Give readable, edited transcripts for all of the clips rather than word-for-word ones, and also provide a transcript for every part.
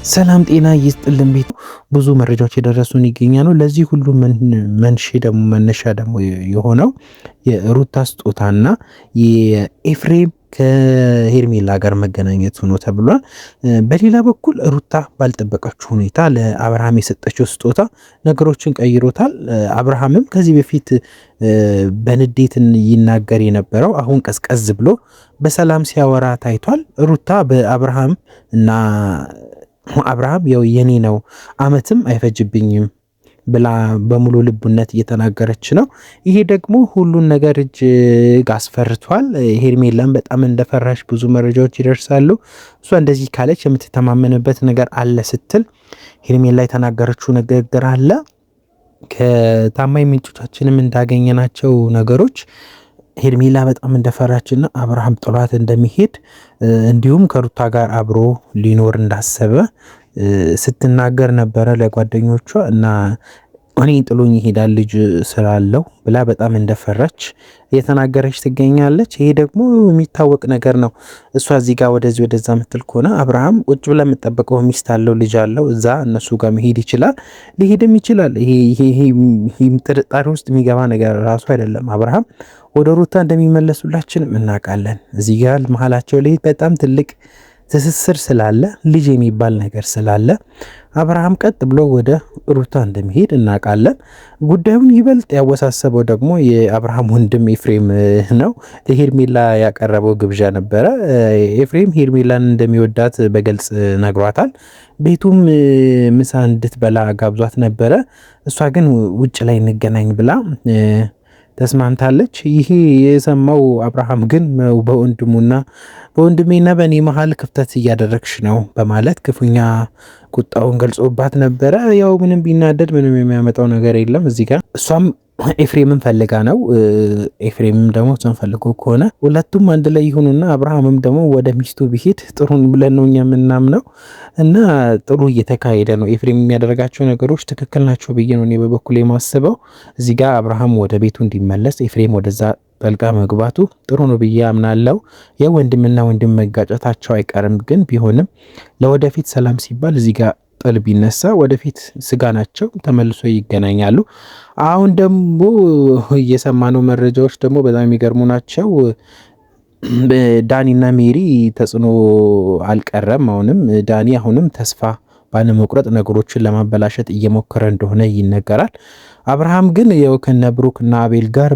ሰላም ጤና ይስጥልን። ቤቱ ብዙ መረጃዎች የደረሱን ይገኛሉ። ለዚህ ሁሉ መነሻ ደግሞ የሆነው የሩታ ስጦታና የኤፍሬም ከሄርሜላ ጋር መገናኘት ሆኖ ተብሏል። በሌላ በኩል ሩታ ባልጠበቀችው ሁኔታ ለአብርሃም የሰጠችው ስጦታ ነገሮችን ቀይሮታል። አብርሃምም ከዚህ በፊት በንዴትን ይናገር የነበረው አሁን ቀዝቀዝ ብሎ በሰላም ሲያወራ ታይቷል። ሩታ በአብርሃም እና አብርሃም ያው የኔ ነው አመትም አይፈጅብኝም ብላ በሙሉ ልቡነት እየተናገረች ነው። ይሄ ደግሞ ሁሉን ነገር እጅግ አስፈርቷል። ሄርሜላን በጣም እንደፈራሽ ብዙ መረጃዎች ይደርሳሉ። እሷ እንደዚህ ካለች የምትተማመንበት ነገር አለ ስትል ሄርሜላ የተናገረችው ንግግር አለ። ከታማኝ ምንጮቻችንም እንዳገኘናቸው ነገሮች ሄርሜላ በጣም እንደፈራችና አብርሃም ጥሏት እንደሚሄድ እንዲሁም ከሩታ ጋር አብሮ ሊኖር እንዳሰበ ስትናገር ነበረ ለጓደኞቿ እና እኔ ጥሎኝ ይሄዳል ልጅ ስላለው ብላ በጣም እንደፈራች እየተናገረች ትገኛለች። ይሄ ደግሞ የሚታወቅ ነገር ነው። እሷ እዚህ ጋር ወደዚህ ወደዛ ምትል ከሆነ አብርሃም ቁጭ ብላ የምጠበቀው ሚስት አለው ልጅ አለው እዛ እነሱ ጋር መሄድ ይችላል፣ ሊሄድም ይችላል። ይሄ ጥርጣሬ ውስጥ የሚገባ ነገር ራሱ አይደለም። አብርሃም ወደ ሩታ እንደሚመለሱላችንም እናውቃለን። እዚህ ጋር መሀላቸው ላይ በጣም ትልቅ ትስስር ስላለ ልጅ የሚባል ነገር ስላለ አብርሃም ቀጥ ብሎ ወደ ሩታ እንደሚሄድ እናውቃለን። ጉዳዩን ይበልጥ ያወሳሰበው ደግሞ የአብርሃም ወንድም ኤፍሬም ነው። ለሄርሜላ ያቀረበው ግብዣ ነበረ። ኤፍሬም ሄርሜላን እንደሚወዳት በግልጽ ነግሯታል። ቤቱም ምሳ እንድትበላ ጋብዟት ነበረ። እሷ ግን ውጭ ላይ እንገናኝ ብላ ተስማምታለች። ይሄ የሰማው አብርሃም ግን በወንድሜና በእኔ መሀል ክፍተት እያደረግሽ ነው በማለት ክፉኛ ቁጣውን ገልጾባት ነበረ። ያው ምንም ቢናደድ ምንም የሚያመጣው ነገር የለም። እዚህ ጋር እሷም ኤፍሬምን ፈልጋ ነው። ኤፍሬምም ደግሞ እሷን ፈልጎ ከሆነ ሁለቱም አንድ ላይ ይሁኑና አብርሃምም ደግሞ ወደ ሚስቱ ቢሄድ ጥሩን ብለን ነው እኛ የምናምነው እና ጥሩ እየተካሄደ ነው። ኤፍሬም የሚያደርጋቸው ነገሮች ትክክል ናቸው ብዬ ነው እኔ በበኩል የማስበው። እዚህ ጋር አብርሃም ወደ ቤቱ እንዲመለስ ኤፍሬም ወደዛ ጠልቃ መግባቱ ጥሩ ነው ብዬ አምናለሁ። የወንድምና ወንድም መጋጨታቸው አይቀርም፣ ግን ቢሆንም ለወደፊት ሰላም ሲባል እዚህ ጋር ጥል ቢነሳ ወደፊት ስጋ ናቸው፣ ተመልሶ ይገናኛሉ። አሁን ደግሞ እየሰማነው መረጃዎች ደግሞ በጣም የሚገርሙ ናቸው። ዳኒና ሜሪ ተጽዕኖ አልቀረም። ዳኒ አሁንም ተስፋ ባለመቁረጥ ነገሮችን ለማበላሸት እየሞከረ እንደሆነ ይነገራል። አብርሃም ግን ያው ከነ ብሩክ እና አቤል ጋር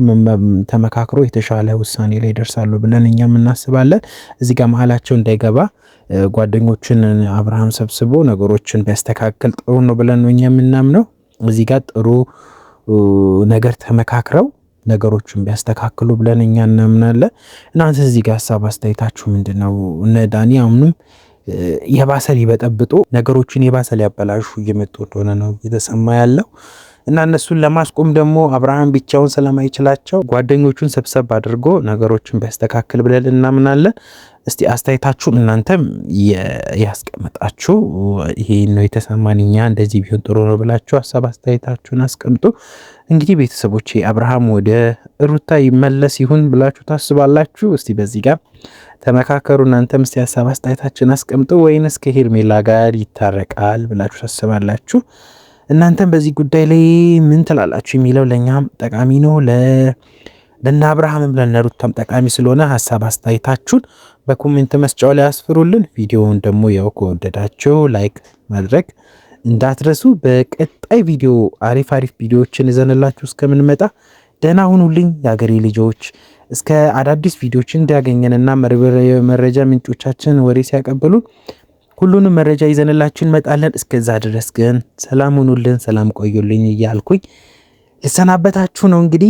ተመካክሮ የተሻለ ውሳኔ ላይ ይደርሳሉ ብለን እኛም እናስባለን። እዚህ ጋር መሀላቸው እንዳይገባ ጓደኞችን አብርሃም ሰብስቦ ነገሮችን ቢያስተካክል ጥሩ ነው ብለን ነው እኛ የምናምነው። እዚህ ጋር ጥሩ ነገር ተመካክረው ነገሮችን ቢያስተካክሉ ብለን እኛ እናምናለን። እናንተ እዚህ ጋር ሀሳብ አስተያየታችሁ ምንድነው? እነ ዳኒ አሁንም የባሰ ሊበጠብጡ ነገሮችን የባሰ ሊያበላሹ እየመጡ እንደሆነ ነው እየተሰማ ያለው እና እነሱን ለማስቆም ደግሞ አብርሃም ብቻውን ስለማይችላቸው ጓደኞቹን ሰብሰብ አድርጎ ነገሮችን ቢያስተካክል ብለን እናምናለን። እስቲ አስተያየታችሁን እናንተም ያስቀምጣችሁ። ይሄ ነው የተሰማን እኛ እንደዚህ ቢሆን ጥሩ ነው ብላችሁ ሀሳብ አስተያየታችሁን አስቀምጡ። እንግዲህ ቤተሰቦቼ አብርሃም ወደ ሩታ ይመለስ ይሁን ብላችሁ ታስባላችሁ? እስቲ በዚህ ጋር ተመካከሩ። እናንተም እስቲ ሀሳብ አስተያየታችሁን አስቀምጡ። ወይንስ ከሄርሜላ ጋር ይታረቃል ብላችሁ ታስባላችሁ? እናንተም በዚህ ጉዳይ ላይ ምን ትላላችሁ የሚለው ለኛም ጠቃሚ ነው። ለእነ አብርሃምም ለእነ ሩታም ጠቃሚ ስለሆነ ሀሳብ አስተያየታችሁን በኮሜንት መስጫው ላይ አስፍሩልን። ቪዲዮውን ደግሞ ያው ከወደዳችሁ ላይክ ማድረግ እንዳትረሱ። በቀጣይ ቪዲዮ አሪፍ ቪዲዮዎችን ይዘንላችሁ እስከምንመጣ ደህና ሁኑልኝ የሀገሬ ልጆች። እስከ አዳዲስ ቪዲዮዎች እንዲያገኘንና መረጃ ምንጮቻችን ወሬ ሲያቀብሉን ሁሉንም መረጃ ይዘንላችሁ እንመጣለን። እስከዛ ድረስ ግን ሰላም ሁኑልን፣ ሰላም ቆዩልኝ እያልኩኝ ልሰናበታችሁ ነው እንግዲህ